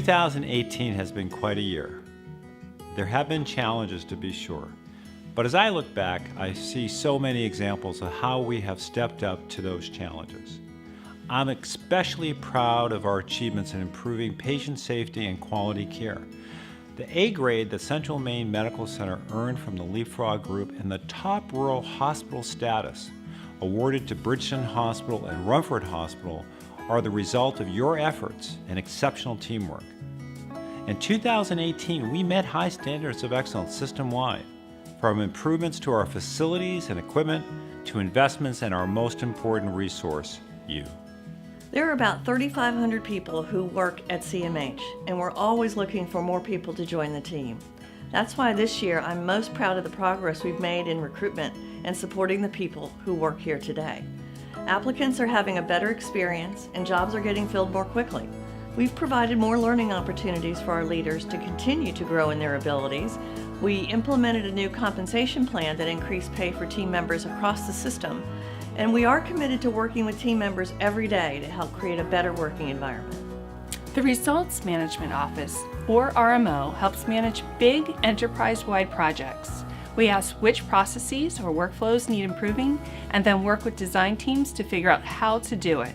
2018 has been quite a year. There have been challenges, to be sure, but as I look back, I see so many examples of how we have stepped up to those challenges. I'm especially proud of our achievements in improving patient safety and quality care. The A grade that Central Maine Medical Center earned from the Leapfrog Group and the top rural hospital status awarded to Bridgeton Hospital and Rumford Hospital are the result of your efforts and exceptional teamwork. In 2018, we met high standards of excellence system-wide, from improvements to our facilities and equipment to investments in our most important resource, you. There are about 3,500 people who work at CMH, and we're always looking for more people to join the team. That's why this year I'm most proud of the progress we've made in recruitment and supporting the people who work here today. Applicants are having a better experience and jobs are getting filled more quickly. We've provided more learning opportunities for our leaders to continue to grow in their abilities. We implemented a new compensation plan that increased pay for team members across the system. And we are committed to working with team members every day to help create a better working environment. The Results Management Office, or RMO, helps manage big enterprise-wide projects. We ask which processes or workflows need improving and then work with design teams to figure out how to do it.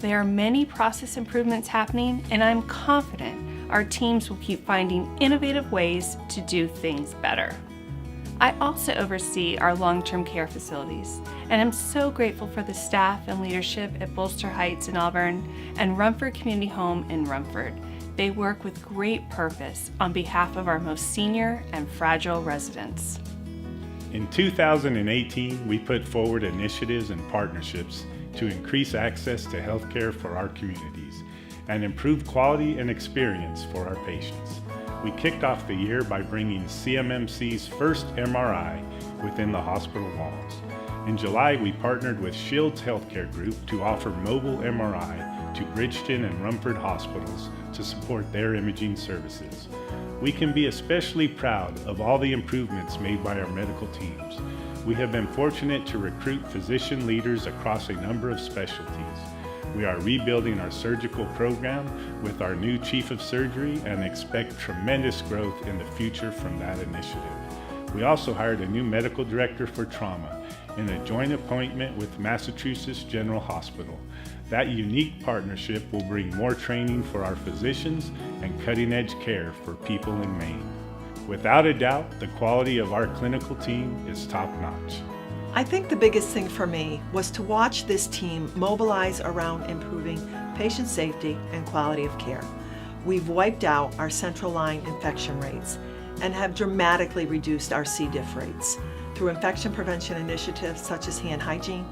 There are many process improvements happening, and I'm confident our teams will keep finding innovative ways to do things better. I also oversee our long-term care facilities, and I'm so grateful for the staff and leadership at Bolster Heights in Auburn and Rumford Community Home in Rumford. They work with great purpose on behalf of our most senior and fragile residents. In 2018, we put forward initiatives and partnerships to increase access to healthcare for our communities and improve quality and experience for our patients. We kicked off the year by bringing CMMC's first MRI within the hospital walls. In July, we partnered with Shields Healthcare Group to offer mobile MRI to Bridgeton and Rumford hospitals to support their imaging services. We can be especially proud of all the improvements made by our medical teams. We have been fortunate to recruit physician leaders across a number of specialties. We are rebuilding our surgical program with our new chief of surgery and expect tremendous growth in the future from that initiative. We also hired a new medical director for trauma in a joint appointment with Massachusetts General Hospital. That unique partnership will bring more training for our physicians and cutting-edge care for people in Maine. Without a doubt, the quality of our clinical team is top-notch. I think the biggest thing for me was to watch this team mobilize around improving patient safety and quality of care. We've wiped out our central line infection rates and have dramatically reduced our C. diff rates through infection prevention initiatives such as hand hygiene,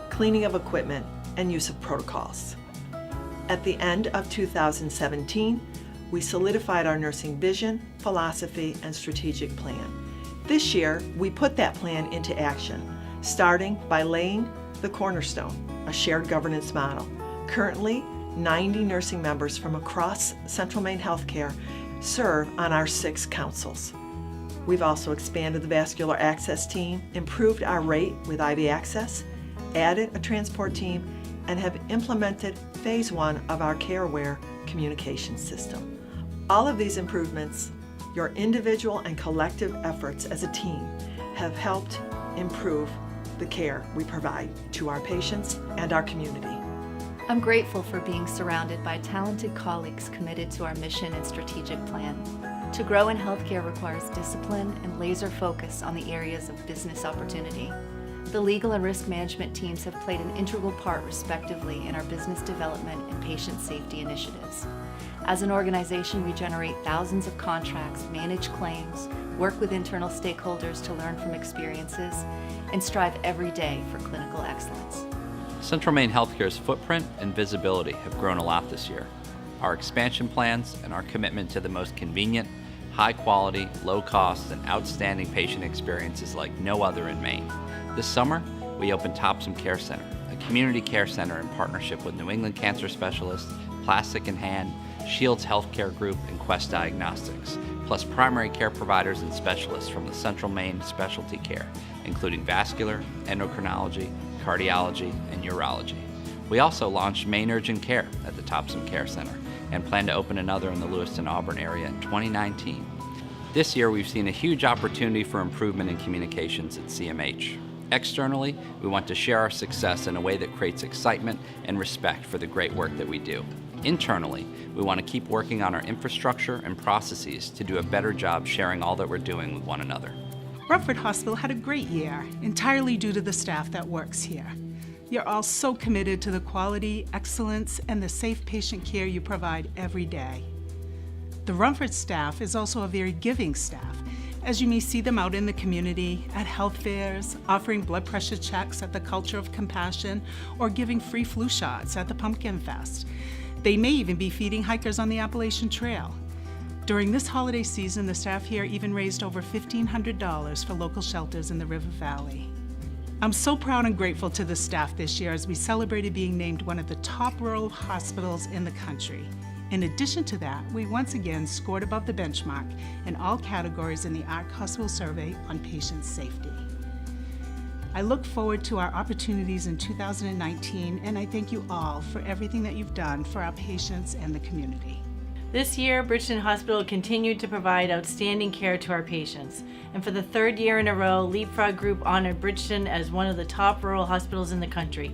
cleaning of equipment, and use of protocols. At the end of 2017, we solidified our nursing vision, philosophy, and strategic plan. This year, we put that plan into action, starting by laying the cornerstone, a shared governance model. Currently, 90 nursing members from across Central Maine Healthcare serve on our 6 councils. We've also expanded the vascular access team, improved our rate with IV access, added a transport team, and have implemented phase 1 of our CareAware communication system. All of these improvements, your individual and collective efforts as a team, have helped improve the care we provide to our patients and our community. I'm grateful for being surrounded by talented colleagues committed to our mission and strategic plan. To grow in healthcare requires discipline and laser focus on the areas of business opportunity. The legal and risk management teams have played an integral part respectively in our business development and patient safety initiatives. As an organization, we generate thousands of contracts, manage claims, work with internal stakeholders to learn from experiences, and strive every day for clinical excellence. Central Maine Healthcare's footprint and visibility have grown a lot this year. Our expansion plans and our commitment to the most convenient, high quality, low cost, and outstanding patient experiences like no other in Maine. This summer, we opened Topsom Care Center, a community care center in partnership with New England Cancer Specialists, Plastic and Hand, Shields Healthcare Group, and Quest Diagnostics, plus primary care providers and specialists from the Central Maine Specialty Care, including vascular, endocrinology, cardiology, and urology. We also launched Maine Urgent Care at the Topsom Care Center, and plan to open another in the Lewiston-Auburn area in 2019. This year, we've seen a huge opportunity for improvement in communications at CMH. Externally, we want to share our success in a way that creates excitement and respect for the great work that we do. Internally, we want to keep working on our infrastructure and processes to do a better job sharing all that we're doing with one another. Rumford Hospital had a great year, entirely due to the staff that works here. You're all so committed to the quality, excellence, and the safe patient care you provide every day. The Rumford staff is also a very giving staff, as you may see them out in the community, at health fairs, offering blood pressure checks at the Culture of Compassion, or giving free flu shots at the Pumpkin Fest. They may even be feeding hikers on the Appalachian Trail. During this holiday season, the staff here even raised over $1,500 for local shelters in the River Valley. I'm so proud and grateful to the staff this year as we celebrated being named one of the top rural hospitals in the country. In addition to that, we once again scored above the benchmark in all categories in the ARC Hospital Survey on patient safety. I look forward to our opportunities in 2019, and I thank you all for everything that you've done for our patients and the community. This year, Bridgeton Hospital continued to provide outstanding care to our patients. And for the third year in a row, Leapfrog Group honored Bridgeton as one of the top rural hospitals in the country.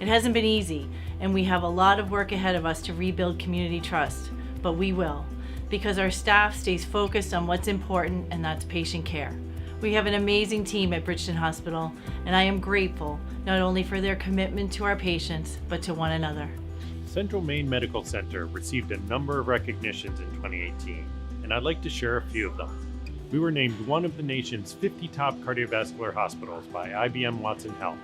It hasn't been easy, and we have a lot of work ahead of us to rebuild community trust, but we will, because our staff stays focused on what's important, and that's patient care. We have an amazing team at Bridgeton Hospital, and I am grateful not only for their commitment to our patients, but to one another. Central Maine Medical Center received a number of recognitions in 2018, and I'd like to share a few of them. We were named one of the nation's 50 top cardiovascular hospitals by IBM Watson Health.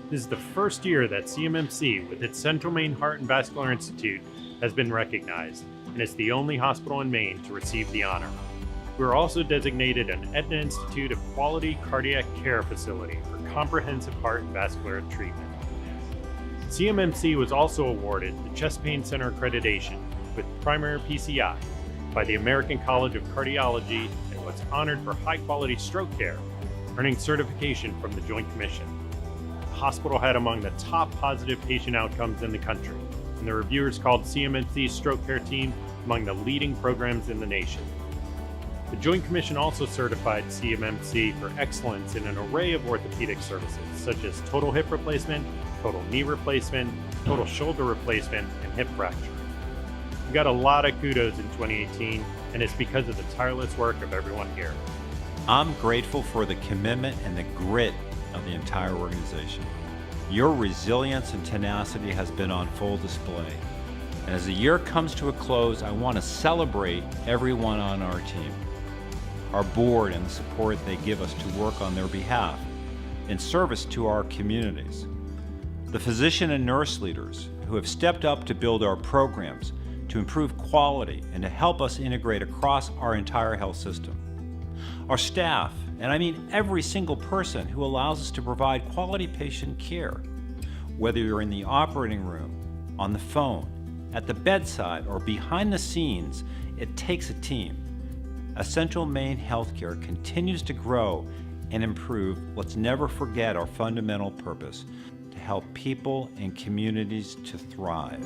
This is the first year that CMMC, with its Central Maine Heart and Vascular Institute, has been recognized, and is the only hospital in Maine to receive the honor. We were also designated an Aetna Institute of Quality Cardiac Care Facility for comprehensive heart and vascular treatment. CMMC was also awarded the Chest Pain Center accreditation with primary PCI by the American College of Cardiology and was honored for high-quality stroke care, earning certification from the Joint Commission. The hospital had among the top positive patient outcomes in the country, and the reviewers called CMMC's stroke care team among the leading programs in the nation. The Joint Commission also certified CMMC for excellence in an array of orthopedic services, such as total hip replacement, total knee replacement, total shoulder replacement, and hip fracture. We got a lot of kudos in 2018, and it's because of the tireless work of everyone here. I'm grateful for the commitment and the grit of the entire organization. Your resilience and tenacity has been on full display. And as the year comes to a close, I want to celebrate everyone on our team, our board, and the support they give us to work on their behalf in service to our communities. The physician and nurse leaders who have stepped up to build our programs, to improve quality, and to help us integrate across our entire health system. Our staff, and I mean every single person who allows us to provide quality patient care, whether you're in the operating room, on the phone, at the bedside, or behind the scenes, it takes a team. As Central Maine Healthcare continues to grow and improve, let's never forget our fundamental purpose: to help people and communities to thrive.